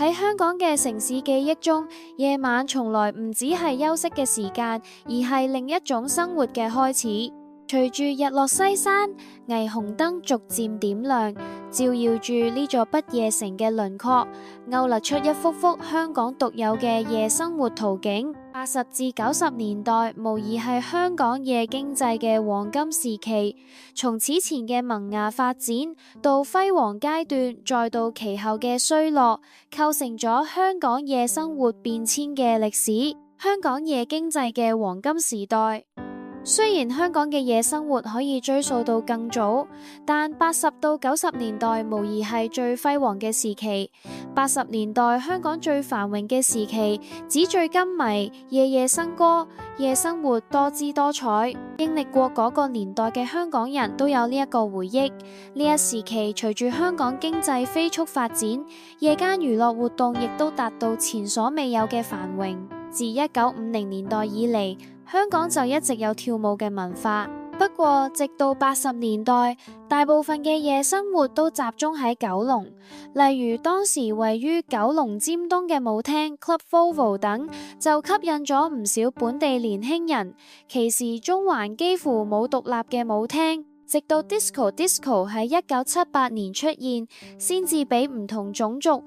喺香港嘅城市記憶中，夜晚從來唔只係休息嘅時間，而係另一種生活嘅開始。隨住日落西山，霓虹燈逐漸點亮，照耀住呢座不夜城嘅輪廓，勾勒出一幅幅香港獨有嘅夜生活圖景。80至90年代無疑係香港夜經濟嘅黃金時期，從此前嘅萌芽發展到輝煌階段，再到其後嘅衰落，構成咗香港夜生活變遷嘅歷史。香港夜經濟嘅黃金時代。雖然香港嘅夜生活可以追溯到更早，但80到90年代無疑係最輝煌嘅時期。80年代香港最繁榮嘅時期，紙醉金迷、夜夜笙歌、夜生活多姿多彩。經歷過嗰個年代嘅香港人都有呢一個回憶。呢一時期隨住香港經濟飛速發展，夜間娛樂活動亦都達到前所未有嘅繁榮。自1950年代以嚟，香港就一直有跳舞嘅文化，不過直到80年代，大部分嘅夜生活都集中喺九龍，例如當時位於九龍尖東嘅舞廳 Club Volvo 等，就吸引咗唔少本地年輕人。其時中環幾乎冇獨立嘅舞廳，直到 Disco 喺1978年出現，先至俾唔同種族